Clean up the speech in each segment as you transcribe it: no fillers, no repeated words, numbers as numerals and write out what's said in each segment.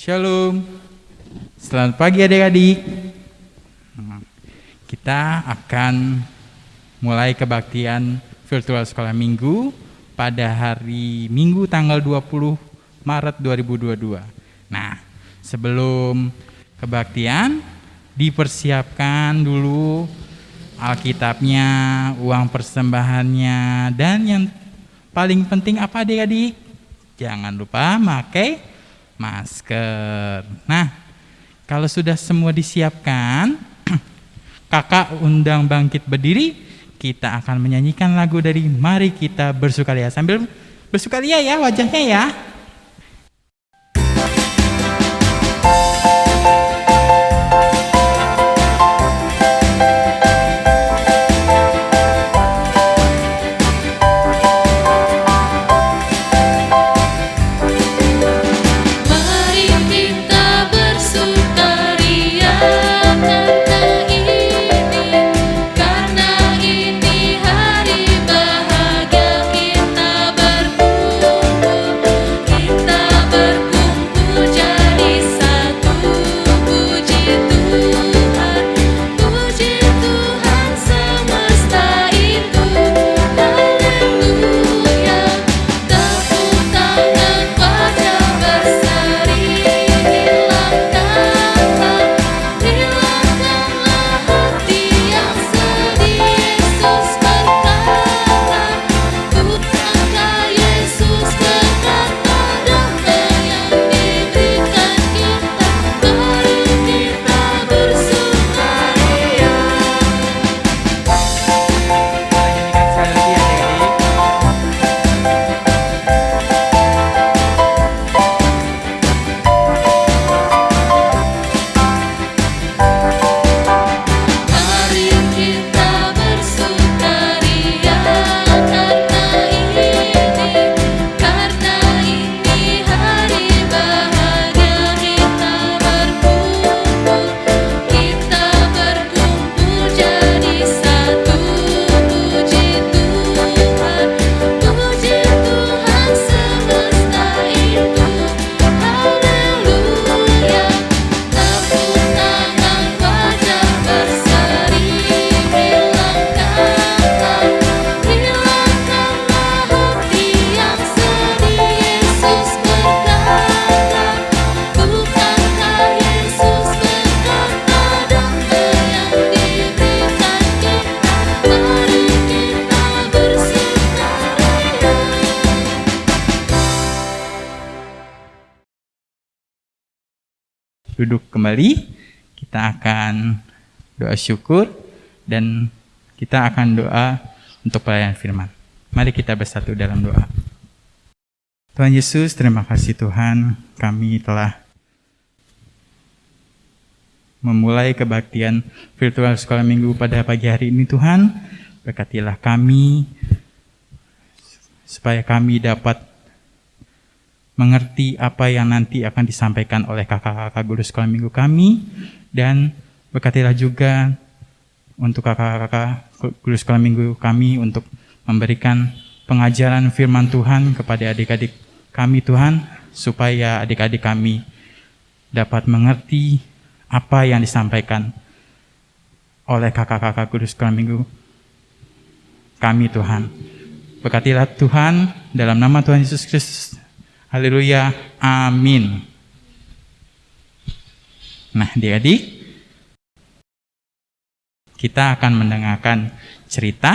Shalom, selamat pagi adik-adik. Kita akan mulai kebaktian virtual sekolah minggu pada hari Minggu tanggal 20 Maret 2022. Nah, sebelum kebaktian dipersiapkan dulu Alkitabnya, uang persembahannya, dan yang paling penting apa adik-adik? Jangan lupa pakai masker. Nah, kalau sudah semua disiapkan, kakak undang bangkit berdiri. Kita akan menyanyikan lagu dari Mari Kita Bersukaria. Sambil bersukaria ya wajahnya ya. Duduk kembali, kita akan doa syukur dan kita akan doa untuk pelayanan firman. Mari kita bersatu dalam doa. Tuhan Yesus, terima kasih Tuhan, kami telah memulai kebaktian virtual sekolah minggu pada pagi hari ini Tuhan. Berkatilah kami, supaya kami dapat mengerti apa yang nanti akan disampaikan oleh kakak-kakak guru sekolah minggu kami, dan berkatilah juga untuk kakak-kakak guru sekolah minggu kami untuk memberikan pengajaran firman Tuhan kepada adik-adik kami Tuhan, supaya adik-adik kami dapat mengerti apa yang disampaikan oleh kakak-kakak guru sekolah minggu kami Tuhan. Berkatilah Tuhan, dalam nama Tuhan Yesus Kristus. Haleluya, amin. Nah, adik-adik, kita akan mendengarkan cerita.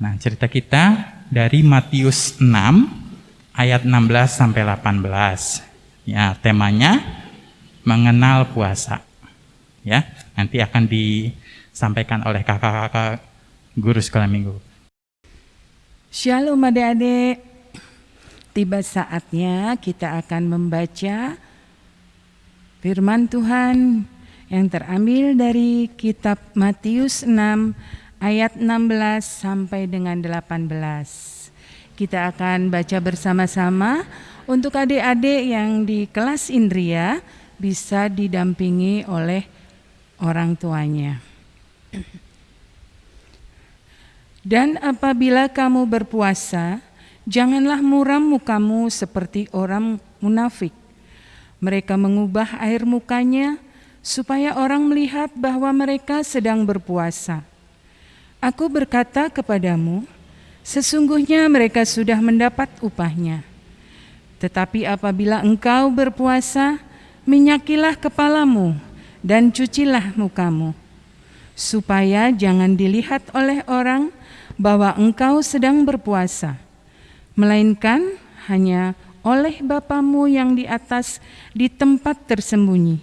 Nah, cerita kita dari Matius 6 ayat 16 sampai 18. Ya, temanya mengenal puasa. Ya, nanti akan disampaikan oleh kakak-kakak guru sekolah minggu. Shalom adik-adik. Tiba saatnya kita akan membaca firman Tuhan yang terambil dari kitab Matius 6 ayat 16 sampai dengan 18. Kita akan baca bersama-sama. Untuk adik-adik yang di kelas Indria bisa didampingi oleh orang tuanya. Dan apabila kamu berpuasa, janganlah muram mukamu seperti orang munafik. Mereka mengubah air mukanya supaya orang melihat bahwa mereka sedang berpuasa. Aku berkata kepadamu, sesungguhnya mereka sudah mendapat upahnya. Tetapi apabila engkau berpuasa, minyakilah kepalamu dan cucilah mukamu, supaya jangan dilihat oleh orang bahwa engkau sedang berpuasa, melainkan hanya oleh Bapamu yang di atas di tempat tersembunyi.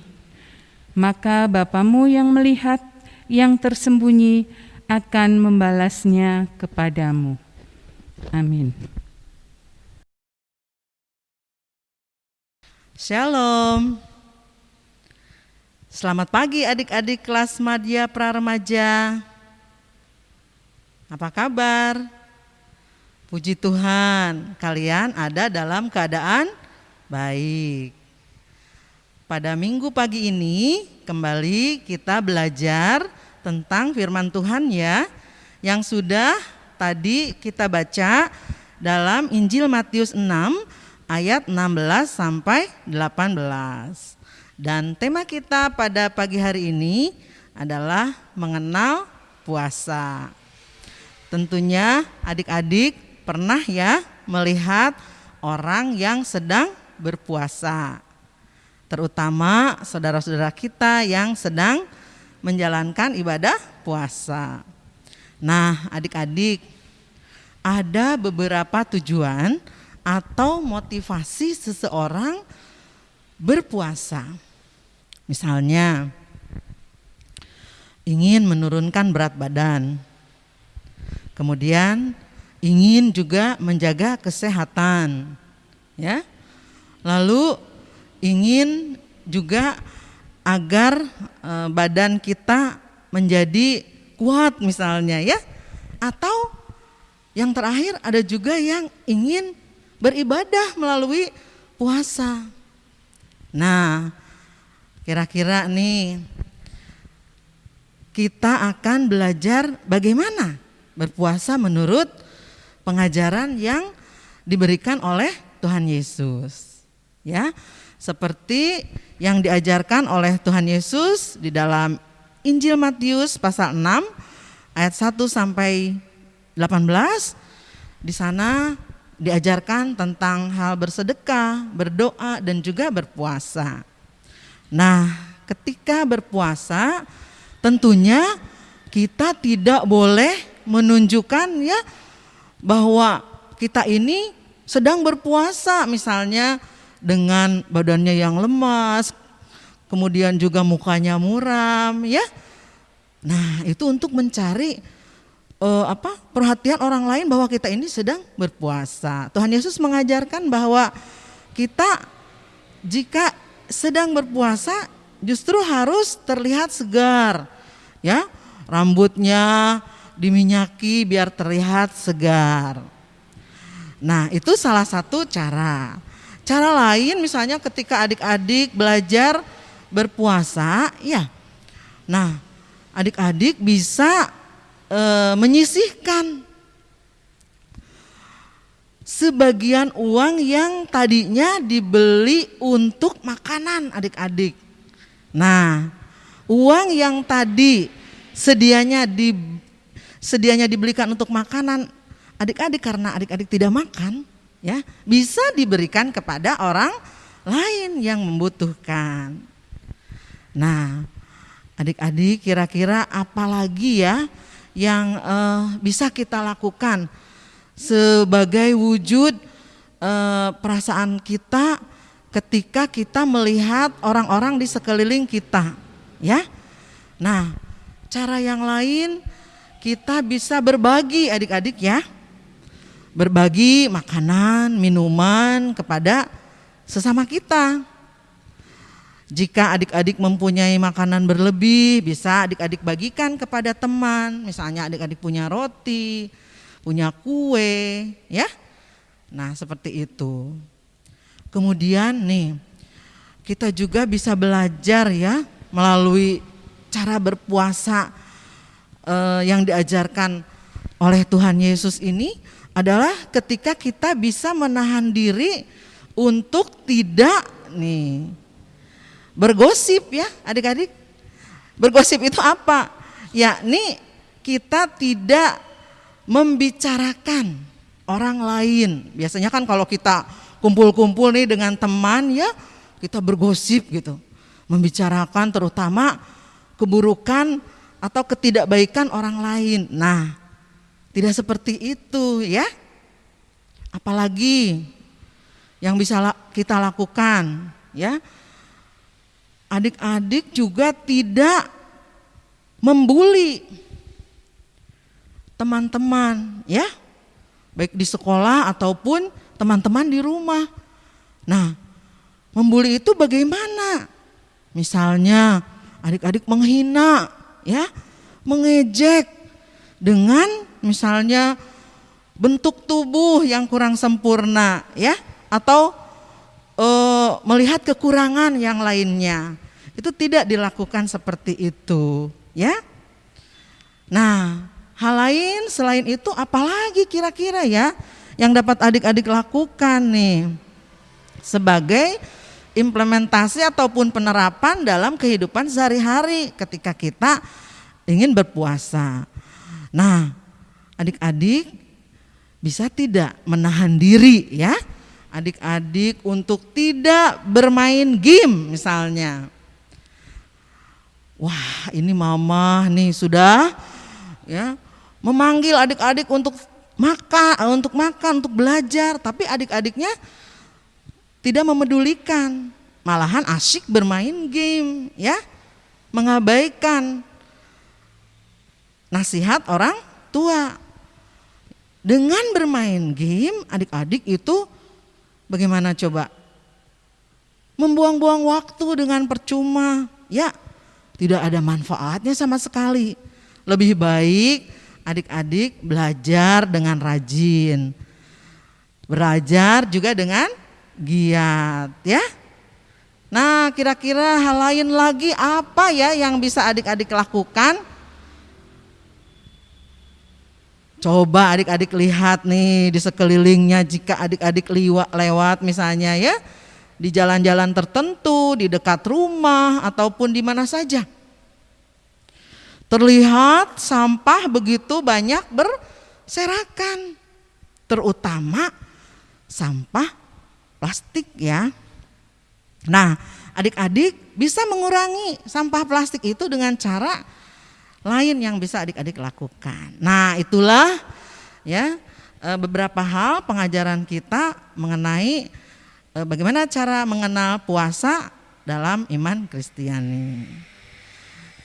Maka Bapamu yang melihat yang tersembunyi akan membalasnya kepadamu. Amin. Shalom. Selamat pagi adik-adik kelas Madya Praremaja. Apa kabar? Puji Tuhan, kalian ada dalam keadaan baik. Pada minggu pagi ini kembali kita belajar tentang firman Tuhan ya, yang sudah tadi kita baca dalam Injil Matius 6 ayat 16 sampai 18. Dan tema kita pada pagi hari ini adalah mengenal puasa. Tentunya adik-adik pernah ya melihat orang yang sedang berpuasa, terutama saudara-saudara kita yang sedang menjalankan ibadah puasa. Nah, adik-adik, ada beberapa tujuan atau motivasi seseorang berpuasa. Misalnya, ingin menurunkan berat badan. Kemudian ingin juga menjaga kesehatan, ya. Lalu ingin juga agar badan kita menjadi kuat misalnya ya. Atau yang terakhir ada juga yang ingin beribadah melalui puasa. Nah, kira-kira nih kita akan belajar bagaimana berpuasa menurut pengajaran yang diberikan oleh Tuhan Yesus. Ya, seperti yang diajarkan oleh Tuhan Yesus di dalam Injil Matius pasal 6 ayat 1 sampai 18. Di sana diajarkan tentang hal bersedekah, berdoa, dan juga berpuasa. Nah, ketika berpuasa tentunya kita tidak boleh menunjukkan ya bahwa kita ini sedang berpuasa, misalnya dengan badannya yang lemas, kemudian juga mukanya muram ya. Nah, itu untuk mencari perhatian orang lain bahwa kita ini sedang berpuasa. Tuhan Yesus mengajarkan bahwa kita jika sedang berpuasa justru harus terlihat segar, ya, rambutnya diminyaki biar terlihat segar. Nah, itu salah satu cara. Cara lain misalnya ketika adik-adik belajar berpuasa, ya. Nah, adik-adik bisa menyisihkan sebagian uang yang tadinya dibeli untuk makanan adik-adik. Nah, uang yang tadi sedianya dibelikan untuk makanan adik-adik karena adik-adik tidak makan, ya, bisa diberikan kepada orang lain yang membutuhkan. Nah, adik-adik kira-kira apa lagi ya yang bisa kita lakukan sebagai wujud perasaan kita ketika kita melihat orang-orang di sekeliling kita, ya. Nah, cara yang lain kita bisa berbagi adik-adik ya, berbagi makanan, minuman kepada sesama kita. Jika adik-adik mempunyai makanan berlebih, bisa adik-adik bagikan kepada teman. Misalnya adik-adik punya roti, punya kue, ya. Nah, seperti itu. Kemudian nih, kita juga bisa belajar ya melalui cara berpuasa yang diajarkan oleh Tuhan Yesus ini adalah ketika kita bisa menahan diri untuk tidak bergosip ya adik-adik. Bergosip itu apa? Yakni kita tidak membicarakan orang lain. Biasanya kan kalau kita kumpul-kumpul nih dengan teman ya, kita bergosip gitu. Membicarakan terutama keburukan atau ketidakbaikan orang lain. Nah, tidak seperti itu ya. Apalagi yang bisa kita lakukan ya. Adik-adik juga tidak membuli teman-teman ya, baik di sekolah ataupun teman-teman di rumah. Nah, membuli itu bagaimana? Misalnya adik-adik menghina ya, mengejek dengan misalnya bentuk tubuh yang kurang sempurna ya, atau melihat kekurangan yang lainnya. Itu tidak dilakukan seperti itu ya. Nah, hal lain selain itu apalagi kira-kira ya yang dapat adik-adik lakukan nih sebagai implementasi ataupun penerapan dalam kehidupan sehari-hari ketika kita ingin berpuasa. Nah, adik-adik bisa tidak menahan diri ya, adik-adik untuk tidak bermain game misalnya. Wah, ini mama nih sudah ya memanggil adik-adik untuk makan, untuk belajar, tapi adik-adiknya tidak memedulikan, malahan asyik bermain game ya, mengabaikan nasihat orang tua. Dengan bermain game, adik-adik itu bagaimana coba? Membuang-buang waktu dengan percuma ya, tidak ada manfaatnya sama sekali. Lebih baik adik-adik belajar dengan rajin, belajar juga dengan giat ya. Nah, kira-kira hal lain lagi apa ya yang bisa adik-adik lakukan? Coba adik-adik lihat nih di sekelilingnya, jika adik-adik lewat misalnya ya, di jalan-jalan tertentu, di dekat rumah ataupun di mana saja. Terlihat sampah begitu banyak berserakan, terutama sampah plastik ya. Nah, adik-adik bisa mengurangi sampah plastik itu dengan cara lain yang bisa adik-adik lakukan. Nah, itulah ya beberapa hal pengajaran kita mengenai bagaimana cara mengenal puasa dalam iman Kristiani.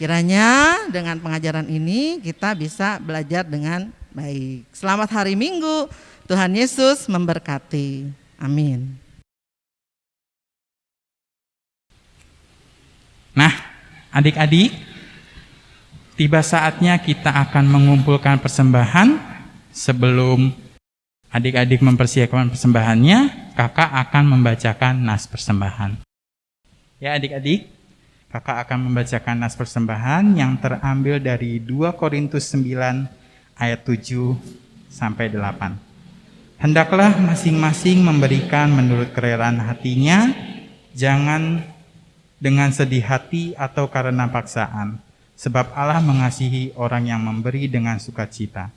Kiranya dengan pengajaran ini kita bisa belajar dengan baik. Selamat hari Minggu, Tuhan Yesus memberkati. Amin. Nah, adik-adik, tiba saatnya kita akan mengumpulkan persembahan. Sebelum adik-adik mempersiapkan persembahannya, kakak akan membacakan nas persembahan. Ya adik-adik, kakak akan membacakan nas persembahan yang terambil dari 2 Korintus 9 ayat 7 sampai 8. Hendaklah masing-masing memberikan menurut kerelaan hatinya, jangan dengan sedih hati atau karena paksaan, sebab Allah mengasihi orang yang memberi dengan sukacita.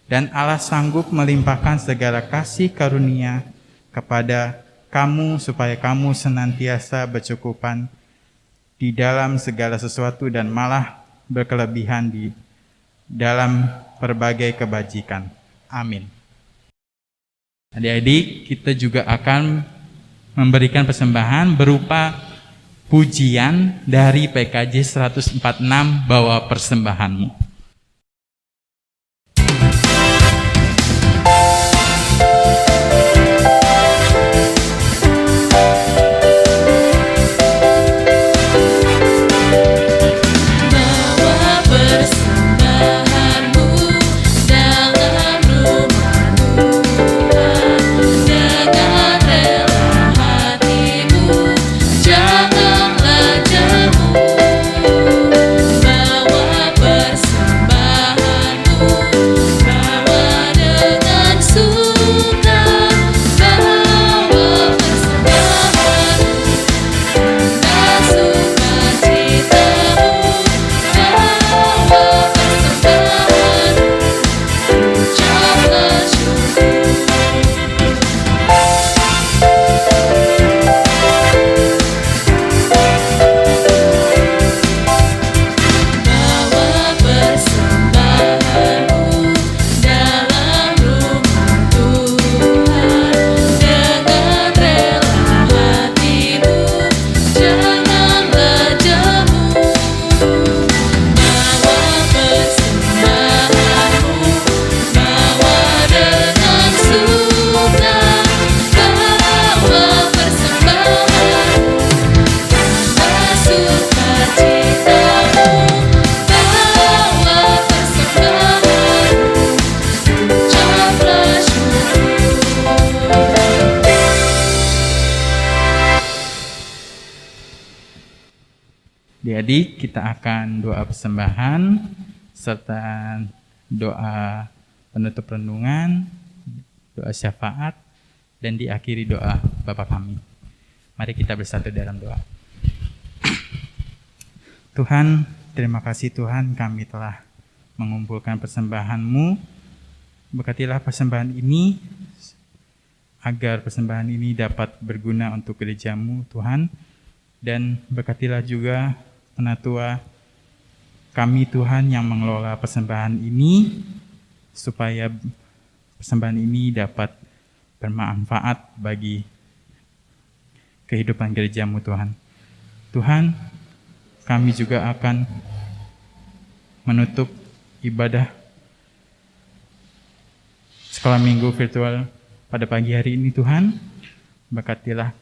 Dan Allah sanggup melimpahkan segala kasih karunia kepada kamu supaya kamu senantiasa bercukupan di dalam segala sesuatu dan malah berkelebihan di dalam berbagai kebajikan. Amin. Adik-adik, kita juga akan memberikan persembahan berupa pujian dari PKJ 146, bawa persembahanmu. Janganlah jemu, bawa Adik-adik, kita akan doa persembahan serta doa penutup renungan, doa syafaat, dan diakhiri doa Bapa kami. Mari kita bersatu dalam doa. Tuhan, terima kasih Tuhan, kami telah mengumpulkan persembahan-Mu. Berkatilah persembahan ini, agar persembahan ini dapat berguna untuk gereja-Mu Tuhan. Dan berkatilah juga penatua kami Tuhan yang mengelola persembahan ini, supaya persembahan ini dapat bermanfaat bagi kehidupan gereja-Mu Tuhan. Tuhan, kami juga akan menutup ibadah sekolah minggu virtual pada pagi hari ini Tuhan. Berkatilah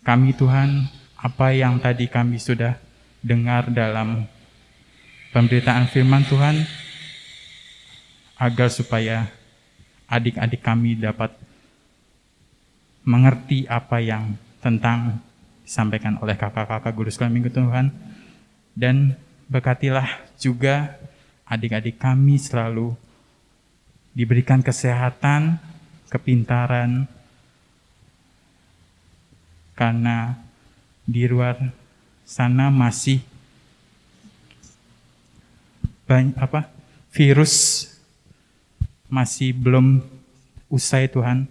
kami Tuhan, apa yang tadi kami sudah dengar dalam pemberitaan firman Tuhan, agar supaya adik-adik kami dapat mengerti apa yang tentang disampaikan oleh kakak-kakak guru sekolah minggu Tuhan. Dan berkatilah juga adik-adik kami selalu diberikan kesehatan, kepintaran, karena di luar sana masih virus masih belum usai Tuhan.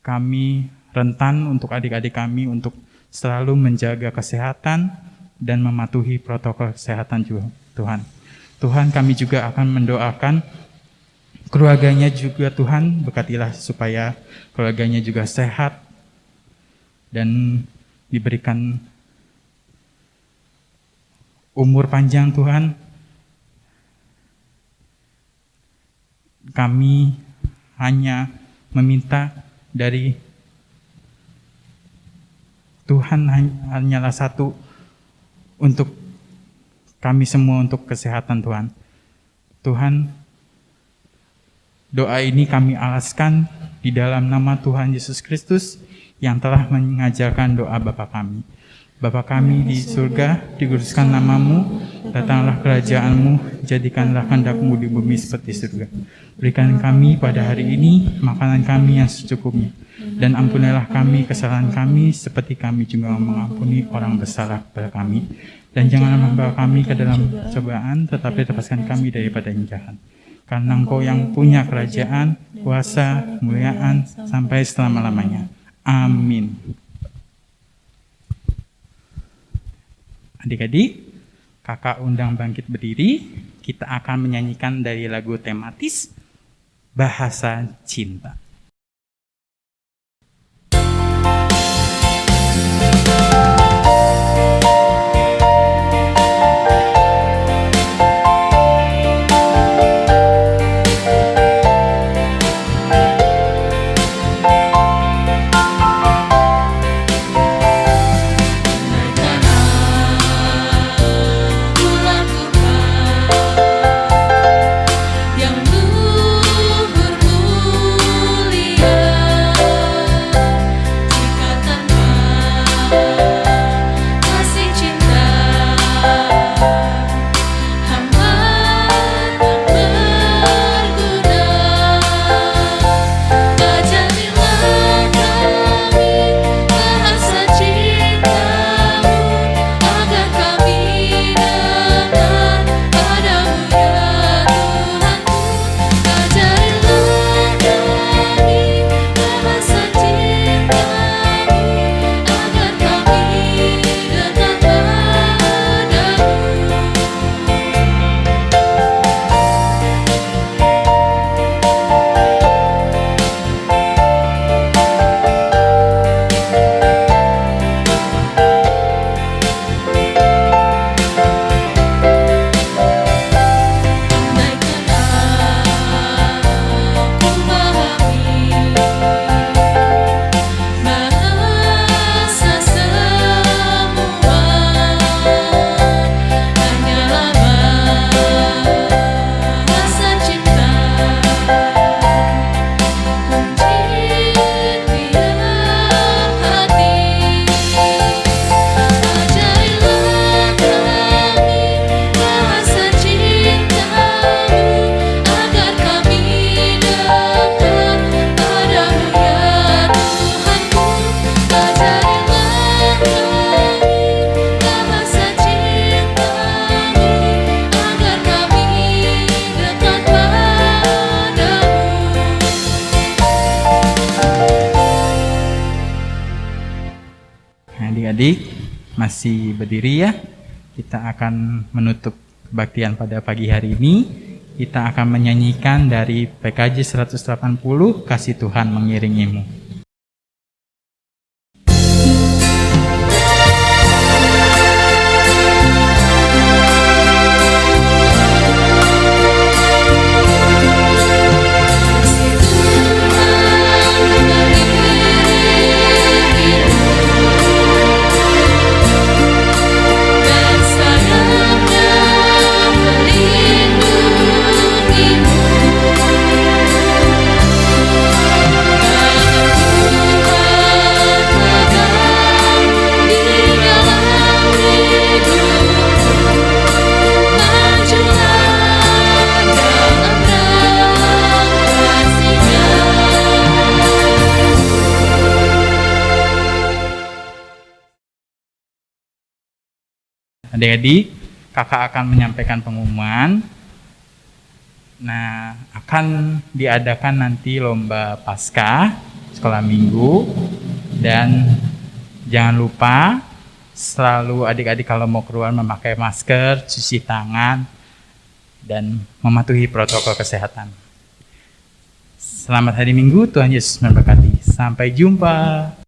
Kami rentan untuk adik-adik kami untuk selalu menjaga kesehatan dan mematuhi protokol kesehatan juga Tuhan. Tuhan, kami juga akan mendoakan keluarganya juga Tuhan. Berkatilah supaya keluarganya juga sehat dan diberikan umur panjang Tuhan. Kami hanya meminta dari Tuhan, hanyalah satu untuk kami semua, untuk kesehatan Tuhan. Tuhan, doa ini kami alaskan di dalam nama Tuhan Yesus Kristus yang telah mengajarkan doa Bapa kami. Bapa kami di surga, dikuduskan nama-Mu, datanglah kerajaan-Mu, jadikanlah kehendak-Mu di bumi seperti surga. Berikan kami pada hari ini makanan kami yang secukupnya, dan ampunilah kami kesalahan kami, seperti kami juga mengampuni orang bersalah kepada kami. Dan janganlah membawa kami ke dalam cobaan, tetapi lepaskan kami daripada yang jahat. Karena Engkau yang punya kerajaan, kuasa, kemuliaan, sampai selama-lamanya. Amin. Adik-adik, kakak undang bangkit berdiri. Kita akan menyanyikan dari lagu tematis Bahasa Cinta. Yang luhur Adik-adik masih berdiri ya. Kita akan menutup kebaktian pada pagi hari ini. Kita akan menyanyikan dari PKJ 180, Kasih Tuhan Mengiringimu. Adik-adik, kakak akan menyampaikan pengumuman. Nah, akan diadakan nanti lomba Paskah sekolah minggu. Dan jangan lupa selalu adik-adik kalau mau keluar memakai masker, cuci tangan, dan mematuhi protokol kesehatan. Selamat hari Minggu, Tuhan Yesus memberkati. Sampai jumpa.